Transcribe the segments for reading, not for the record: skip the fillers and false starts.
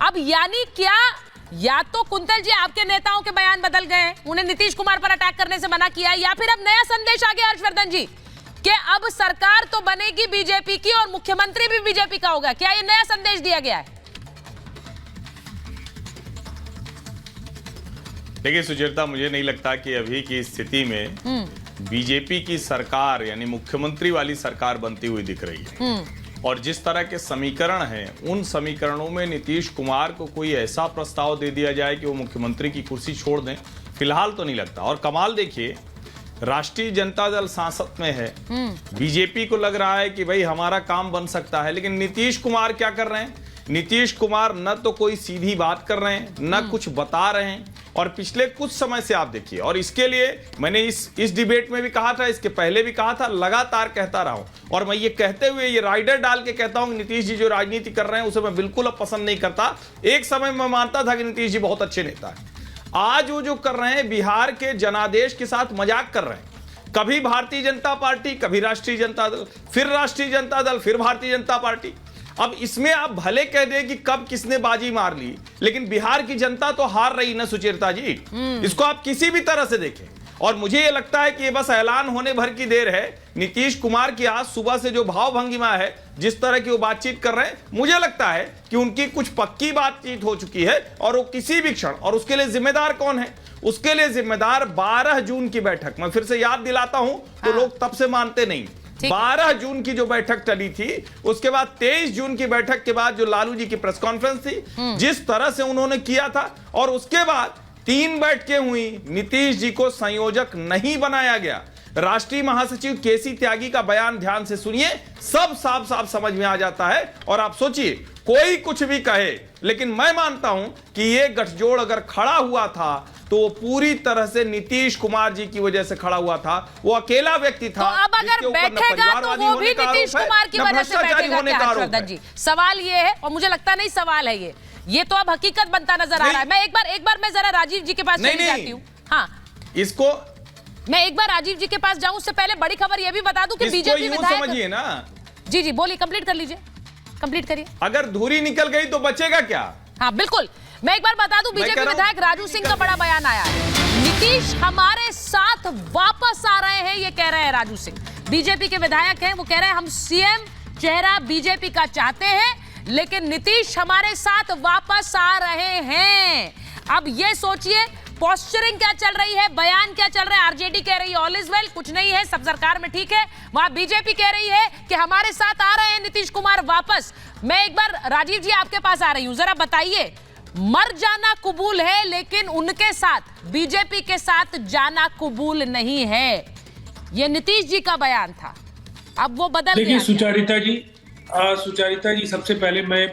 अब यानी क्या, या तो कुंतल जी आपके नेताओं के बयान बदल गए, उन्हें नीतीश कुमार पर अटैक करने से मना किया, या फिर अब नया संदेश आ गया हर्षवर्धन जी कि अब सरकार तो बनेगी बीजेपी की और मुख्यमंत्री भी बीजेपी का होगा। क्या ये नया संदेश दिया गया है? देखिए सुचेता, मुझे नहीं लगता कि अभी की स्थिति में बीजेपी की सरकार यानी मुख्यमंत्री वाली सरकार बनती हुई दिख रही है। और जिस तरह के समीकरण हैं, उन समीकरणों में नीतीश कुमार को कोई ऐसा प्रस्ताव दे दिया जाए कि वो मुख्यमंत्री की कुर्सी छोड़ दें, फिलहाल तो नहीं लगता। और कमाल देखिए, राष्ट्रीय जनता दल सांसद में है, बीजेपी को लग रहा है कि भाई हमारा काम बन सकता है, लेकिन नीतीश कुमार क्या कर रहे हैं? नीतीश कुमार न तो कोई सीधी बात कर रहे हैं, न कुछ बता रहे हैं। और पिछले कुछ समय से आप देखिए, और इसके लिए मैंने इस डिबेट में भी कहा था, इसके पहले भी कहा था, लगातार कहता रहा हूं। और मैं ये कहते हुए ये राइडर डाल के कहता हूं कि नीतीश जी जो राजनीति कर रहे हैं उसे मैं बिल्कुल अब पसंद नहीं करता। एक समय मैं मानता था कि नीतीश जी बहुत अच्छे नेता हैं। आज वो जो कर रहे हैं, बिहार के जनादेश के साथ मजाक कर रहे हैं। कभी भारतीय जनता पार्टी, कभी राष्ट्रीय जनता दल, फिर राष्ट्रीय जनता दल, फिर भारतीय जनता पार्टी। अब इसमें आप भले कह दें कि कब किसने बाजी मार ली, लेकिन बिहार की जनता तो हार रही ना सुचेता जी। इसको आप किसी भी तरह से देखें। और मुझे ये लगता है कि ये बस ऐलान होने भर की देर है। नीतीश कुमार की आज सुबह से जो भाव भंगिमा है, जिस तरह की वो बातचीत कर रहे हैं, मुझे लगता है कि उनकी कुछ पक्की बातचीत हो चुकी है और वो किसी भी क्षण, और उसके लिए जिम्मेदार कौन है? उसके लिए जिम्मेदार 12 जून की बैठक, मैं फिर से याद दिलाता हूं तो लोग तब से मानते नहीं। 12 जून की जो बैठक टली थी, उसके बाद 23 जून की बैठक के बाद जो लालू जी की प्रेस कॉन्फ्रेंस थी, जिस तरह से उन्होंने किया था, और उसके बाद 3 बैठकें हुई, नीतीश जी को संयोजक नहीं बनाया गया। राष्ट्रीय महासचिव केसी त्यागी का बयान ध्यान से सुनिए, सब साफ साफ समझ में आ जाता है। और आप सोचिए, कोई कुछ भी कहे, लेकिन मैं मानता हूं कि ये गठजोड़ अगर खड़ा हुआ था तो वो पूरी तरह से नीतीश कुमार जी की वजह से खड़ा हुआ था। वो अकेला व्यक्ति था। तो अब अगर बैठेगा तो वो भी नीतीश कुमार की वजह से बैठेगा क्या हर्षवर्धन जी? सवाल ये है, और मुझे लगता नहीं सवाल है ये तो अब हकीकत बनता नजर आ रहा है। मैं एक बार मैं जरा राजीव जी के पास चली जाती हूँ। हाँ, इसको मैं एक बार राजीव जी के पास जाऊं, उससे पहले बड़ी खबर यह भी बता दूं कि बीजेपी विधायक, समझिए ना जी बोलिए, कंप्लीट कर लीजिए, कंप्लीट करिए। अगर धुरी निकल गई तो बचेगा क्या? हाँ बिल्कुल, मैं एक बार बता दूं, बीजेपी विधायक राजू सिंह का बड़ा बयान आया है। नीतीश हमारे साथ वापस आ रहे हैं, ये कह रहे हैं राजू सिंह। बीजेपी के विधायक हैं, वो कह रहे हैं हम सीएम चेहरा बीजेपी का चाहते हैं, लेकिन नीतीश हमारे साथ वापस आ रहे हैं। अब ये सोचिए, पोस्चरिंग क्या चल रही है, बयान क्या चल रहा है। आरजेडी कह रही है ऑल इज वेल, कुछ नहीं है, सब सरकार में ठीक है। वहां बीजेपी कह रही है कि हमारे साथ आ रहे हैं नीतीश कुमार वापस। मैं एक बार राजीव जी आपके पास आ रही हूं, जरा बताइए, मर जाना कबूल है, लेकिन उनके साथ, बीजेपी के साथ जाना कबूल नहीं है। यह नीतीश जी का बयान था, अब वो बदल गया। देखिए सुचारिता जी, सबसे पहले मैं,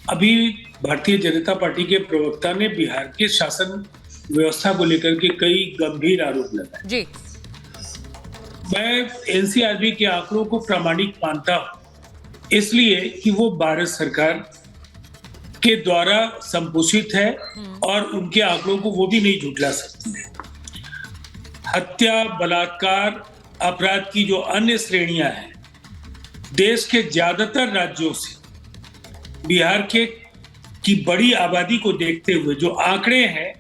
अभी भारतीय जनता पार्टी के प्रवक्ता ने बिहार के शासन व्यवस्था को लेकर के कई गंभीर आरोप लगाए जी। मैं एनसीआरबी के आंकड़ों को प्रामाणिक मानता हूं, इसलिए कि वो भारत सरकार के द्वारा संपोषित है और उनके आंकड़ों को वो भी नहीं झुठला सकती है। हत्या, बलात्कार, अपराध की जो अन्य श्रेणियां हैं, देश के ज्यादातर राज्यों से बिहार की बड़ी आबादी को देखते हुए जो आंकड़े हैं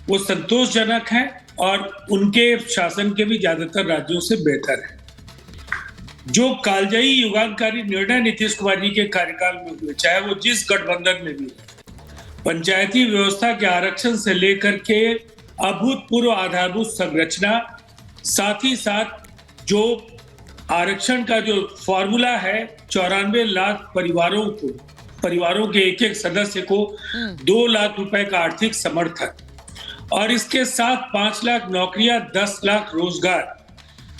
वो संतोषजनक हैं और उनके शासन के भी ज्यादातर राज्यों से बेहतर है। जो कालजयी युगांतकारी निर्णय नीतीश कुमार जी के कार्यकाल में हुए, चाहे वो जिस गठबंधन में भी, पंचायती व्यवस्था के आरक्षण से लेकर के अभूतपूर्व आधारभूत संरचना, साथ ही साथ जो आरक्षण का जो फॉर्मूला है, 94 लाख परिवारों के एक सदस्य को 2 लाख रुपए का आर्थिक समर्थन, और इसके साथ 5 लाख नौकरियां, 10 लाख रोजगार।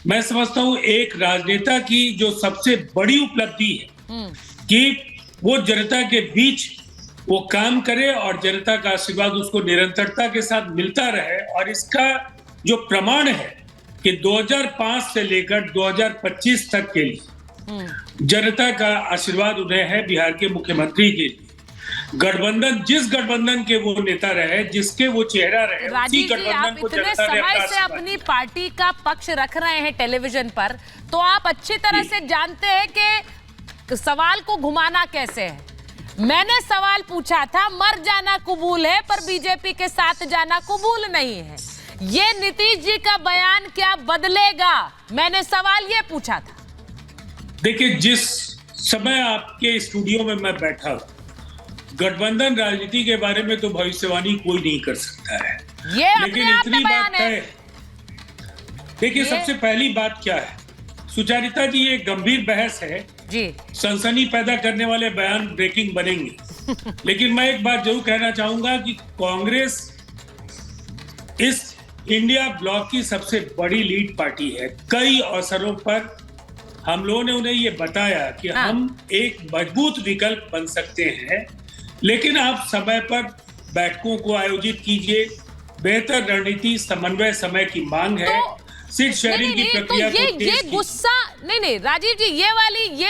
मैं समझता हूं एक राजनेता की जो सबसे बड़ी उपलब्धि है कि वो जनता के बीच वो काम करे और जनता का आशीर्वाद उसको निरंतरता के साथ मिलता रहे। और इसका जो प्रमाण है कि 2005 से लेकर 2025 तक के लिए जनता का आशीर्वाद उन्हें है बिहार के मुख्यमंत्री के लिए। गठबंधन, जिस गठबंधन के वो नेता रहे, जिसके वो चेहरा रहे, उसी गठबंधन को इतने समय से अपनी पार्टी का पक्ष रख रहे हैं टेलीविजन पर, तो आप अच्छी तरह से जानते हैं कि सवाल को घुमाना कैसे है। मैंने सवाल पूछा था, मर जाना कबूल है पर बीजेपी के साथ जाना कबूल नहीं है। ये नीतीश जी का बयान क्या बदलेगा? मैंने सवाल ये पूछा था। देखिए, जिस समय आपके स्टूडियो में मैं बैठा, गठबंधन राजनीति के बारे में तो भविष्यवाणी कोई नहीं कर सकता है, ये लेकिन अपने आप में इतनी बात बयान है। है। देखिए, सबसे पहली बात क्या है, सुचारिता जी, ये गंभीर बहस है जी। सनसनी पैदा करने वाले बयान ब्रेकिंग बनेंगे। लेकिन मैं एक बात जरूर कहना चाहूंगा कि कांग्रेस इस इंडिया ब्लॉक की सबसे बड़ी लीड पार्टी है। कई अवसरों पर हम लोगों ने उन्हें ये बताया कि हम एक मजबूत विकल्प बन सकते हैं, लेकिन आप समय पर बैठकों को आयोजित कीजिए। बेहतर रणनीति समन्वय समय की मांग है। सीट शेयरिंग की प्रक्रिया को तेज ये गुस्सा नहीं राजीव जी, ये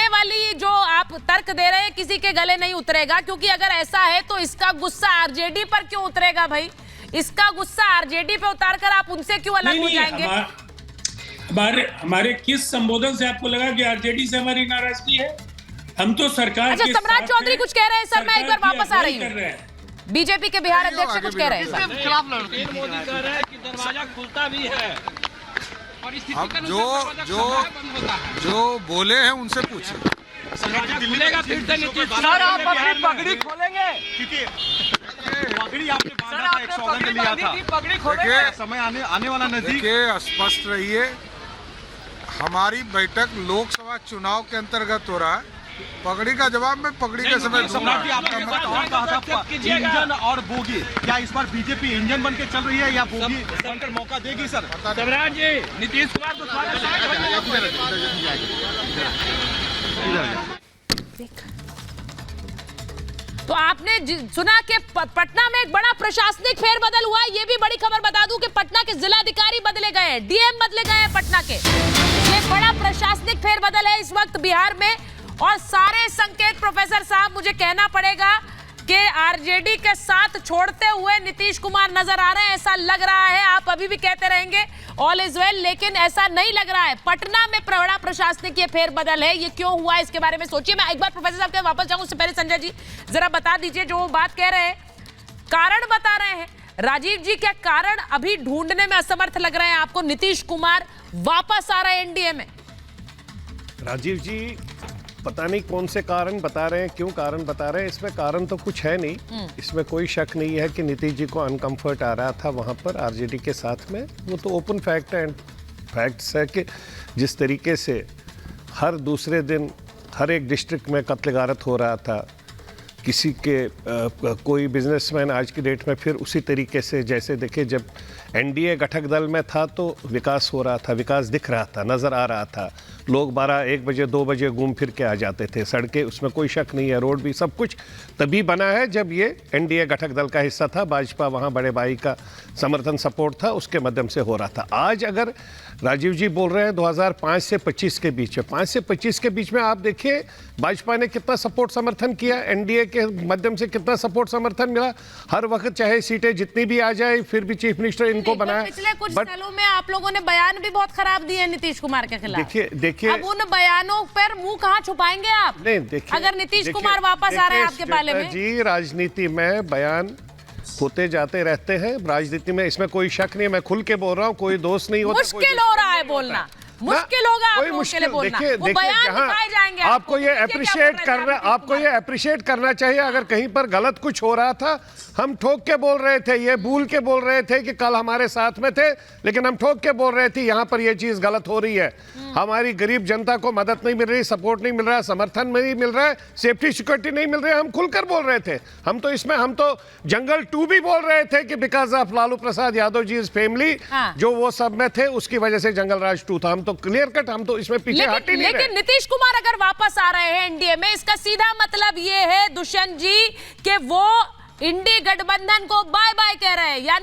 वाली जो आप तर्क दे रहे हैं किसी के गले नहीं उतरेगा, क्योंकि अगर ऐसा है तो इसका गुस्सा आरजेडी पर क्यों उतरेगा भाई? इसका गुस्सा आरजेडी पे उतारकर आप उनसे क्यों अलग हो जाएंगे? हमारे किस संबोधन से आपको लगा कि आरजेडी से हमारी नाराजगी है? हम तो सरकार अच्छा, के सम्राट साथ चौधरी हैं, कुछ कह रहे हैं सर, मैं एक बार वापस आ रही कर रहे हूँ। हैं। बीजेपी के बिहार अध्यक्ष कुछ कह रहे हैं सर। मोदी कह रहे हैं कि दरवाजा खुलता भी है और अब जो बोले हैं उनसे पूछे। खुलेगा फिर से नीतीश सर, आप अपनी पगड़ी खोलेंगे क्योंकि पगड़ी आपने बांधा था, एक सौगंध लिया था, पगड़ी खोलेंगे, समय आने वाला नजदीक। देखिए, स्पष्ट रहिए, हमारी बैठक लोकसभा चुनाव के अंतर्गत हो रहा है। पगड़ी का जवाब मैं पगड़ी के समय दूंगा। इंजन और बोगी, क्या इस बार बीजेपी इंजन बन के चल रही है या बोगी बनकर मौका देगी सर? सम्राट जी, नीतीश कुमार को तो आपने सुना कि पटना में एक बड़ा प्रशासनिक फेरबदल हुआ। ये भी बड़ी खबर बता दूं कि पटना के जिलाधिकारी बदले गए, डीएम बदले गए पटना के। ये बड़ा प्रशासनिक फेरबदल है इस वक्त बिहार में, और सारे संकेत प्रोफेसर साहब मुझे कहना पड़ेगा कि आरजेडी के साथ छोड़ते हुए नीतीश कुमार नजर आ रहे हैं। ऐसा लग रहा है, आप अभी भी कहते रहेंगे ऑल इज वेल, लेकिन ऐसा नहीं लग रहा है। पटना में बड़ा प्रशासनिक ये फेरबदल है, ये क्यों हुआ इसके बारे में सोचिए। मैं एक बार प्रोफेसर साहब के वापस जाऊं, उससे पहले संजय जी जरा बता दीजिए, जो बात कह रहे हैं, कारण बता रहे हैं राजीव जी, क्या कारण अभी ढूंढने में असमर्थ लग रहे हैं आपको? नीतीश कुमार वापस आ रहे हैं एनडीए में। राजीव जी पता नहीं कौन से कारण बता रहे हैं, क्यों कारण बता रहे हैं, इसमें कारण तो कुछ है नहीं। इसमें कोई शक नहीं है कि नीतीश जी को अनकंफर्ट आ रहा था वहाँ पर आरजेडी के साथ में। वो तो ओपन फैक्ट है, फैक्ट्स है कि जिस तरीके से हर दूसरे दिन हर एक डिस्ट्रिक्ट में कत्ल गारत हो रहा था, किसी के कोई बिजनेसमैन आज की डेट में फिर उसी तरीके से, जैसे देखिए जब एनडीए घटक दल में था तो विकास हो रहा था, विकास दिख रहा था, नज़र आ रहा था। लोग 12-1 बजे 2 बजे घूम फिर के आ जाते थे, सड़कें, उसमें कोई शक नहीं है, रोड भी, सब कुछ तभी बना है जब ये एनडीए घटक दल का हिस्सा था। भाजपा वहाँ बड़े भाई का समर्थन सपोर्ट था, उसके माध्यम से हो रहा था। आज अगर राजीव जी बोल रहे हैं 2005 से 25 के बीच में, 5 से 25 के बीच में आप देखिए भाजपा ने कितना सपोर्ट समर्थन किया, एनडीए के माध्यम से कितना सपोर्ट समर्थन मिला। हर वक्त चाहे सीटें जितनी भी आ जाए फिर भी चीफ मिनिस्टर इनको बनाया। पिछले कुछ सालों में आप लोगों ने बयान भी बहुत खराब दिए नीतीश कुमार के खिलाफ। देखिए अब उन बयानों पर मुंह कहाँ छुपाएंगे आप? नहीं, देखिए, अगर नीतीश कुमार वापस आ रहे हैं आपके पाले में जी, राजनीति में बयान होते जाते रहते हैं, राजनीति में, इसमें कोई शक नहीं। मैं खुल के बोल रहा हूँ, कोई दोस्त नहीं होता। मुश्किल हो रहा है बोलना, मुश्किल होगा आप लोगों के लिए बोलना। वो बयान दिखाए जाएंगे आपको ये अप्रिशिएट करना, आपको ये अप्रिशिएट करना चाहिए। अगर कहीं पर गलत कुछ हो रहा था, हम ठोक के बोल रहे थे, ये भूल के बोल रहे थे कि कल हमारे साथ में थे, लेकिन हम ठोक के बोल रहे थे यहाँ पर ये चीज गलत हो रही है, हमारी गरीब जनता को मदद नहीं मिल रही, सपोर्ट नहीं मिल रहा, समर्थन नहीं मिल रहा है, सेफ्टी सिक्योरिटी नहीं मिल रही। हम खुलकर बोल रहे थे। हम तो जंगल 2 भी बोल रहे थे कि because of Lalu Prasad Yadav ji family, जो वो सब में थे, उसकी वजह से जंगल राज 2 था। हम तो क्लियर कट, हम तो इसमें पीछे हट ही नहीं रहे। लेकिन नीतीश कुमार अगर वापस आ रहे हैं एनडीए में, इसका सीधा मतलब ये है दुष्यंत जी कि वो इंडी गठबंधन को बाय बाय कह रहे हैं।